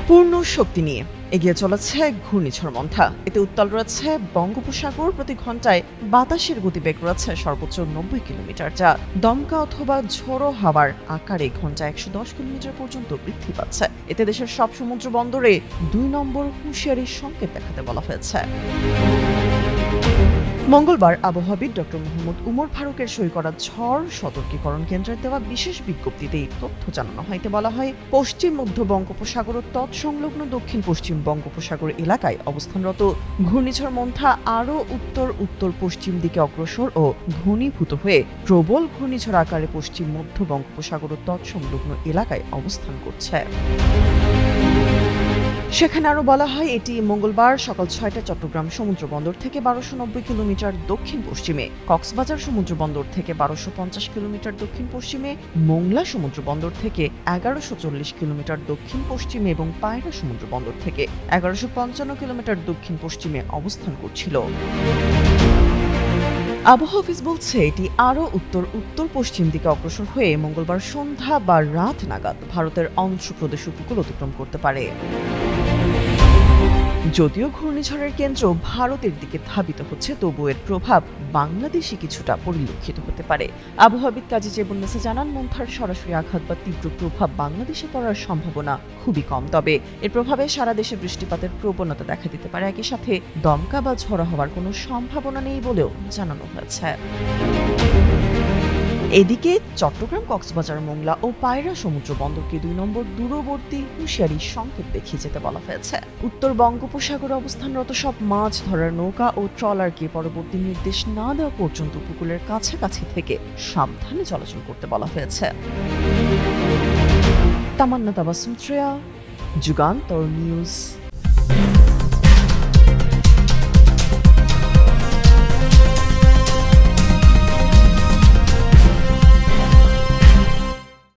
পূর্ণ শক্তি নিয়ে এগিয়ে চলেছে ঘূর্ণিঝড় মন্থা। এতে উত্তাল রয়েছে বঙ্গোপসাগর। প্রতি ঘন্টায় বাতাসের গতিবেগ রয়েছে সর্বোচ্চ 90 কিলোমিটার, যা দমকা অথবা ঝোড়ো হাওয়ার আকারে ঘন্টায় 110 কিলোমিটার পর্যন্ত বৃদ্ধি পাচ্ছে। এতে দেশের সব সমুদ্র বন্দরে 2 নম্বর হুঁশিয়ারির সংকেত দেখাতে বলা হয়েছে। মঙ্গলবার আবহাওয়াবিদ ডক্টর মোহাম্মদ উমর ফারুকের সই করা ঝড় সতর্কীকরণ কেন্দ্রের দেওয়া বিশেষ বিজ্ঞপ্তিতে এই তথ্য জানানো হয়। এতে বলা হয়, পশ্চিম মধ্য বঙ্গোপসাগর ও তৎসংলগ্ন দক্ষিণ পশ্চিম বঙ্গোপসাগর এলাকায় অবস্থানরত ঘূর্ণিঝড় মন্থা আরও উত্তর উত্তর পশ্চিম দিকে অগ্রসর ও ঘনীভূত হয়ে প্রবল ঘূর্ণিঝড় আকারে পশ্চিম মধ্য বঙ্গোপসাগর ও তৎসংলগ্ন এলাকায় অবস্থান করছে। সেখানে আরও বলা হয়, এটি মঙ্গলবার সকাল 6টায় চট্টগ্রাম সমুদ্র বন্দর থেকে 1290 কিলোমিটার দক্ষিণ পশ্চিমে, কক্সবাজার সমুদ্র বন্দর থেকে 1250 কিলোমিটার দক্ষিণ পশ্চিমে, মোংলা সমুদ্র বন্দর থেকে 1140 কিলোমিটার দক্ষিণ পশ্চিমে এবং পায়রা সমুদ্র বন্দর থেকে 1155 কিলোমিটার দক্ষিণ পশ্চিমে অবস্থান করছিল। আবহাওয়া অফিস বলছে, এটি আরও উত্তর উত্তর পশ্চিম দিকে অগ্রসর হয়ে মঙ্গলবার সন্ধ্যা বা রাত নাগাদ ভারতের অন্ধ্রপ্রদেশ উপকূল অতিক্রম করতে পারে। যদিও ঘূর্ণিঝড়ের কেন্দ্র ভারতের দিকে ধাবিত হচ্ছে, তবু এর প্রভাব বাংলাদেশে কিছুটা পরিলক্ষিত হতে পারে। আবহাওয়াবিদ কাজী জেবুন্নেসা জানান, মন্থার সরাসরি আঘাত বা তীব্র প্রভাব বাংলাদেশে পড়ার সম্ভাবনা খুবই কম। তবে এর প্রভাবে সারা দেশে বৃষ্টিপাতের প্রবণতা দেখা দিতে পারে। একই সাথে দমকা বা ঝড়ো হওয়ার কোনো সম্ভাবনা নেই বলেও জানানো হয়েছে। এদিকে চট্টগ্রাম, কক্সবাজার, মোংলা ও পায়রা সমুদ্র বন্দরকে 2 নম্বর দূরবর্তী হুঁশিয়ারি সংকেত দেখিয়ে যেতে বলা হয়েছে। উত্তর বঙ্গোপসাগরে অবস্থানরত সব মাছ ধরার নৌকা ও ট্রলারকে পরবর্তী নির্দেশ না দেওয়া পর্যন্ত উপকূলের কাছাকাছি থেকে সাবধানে চলাচল করতে বলা হয়েছে। তামান্না তাবাসসুম শ্রেয়া, যুগান্তর নিউজ।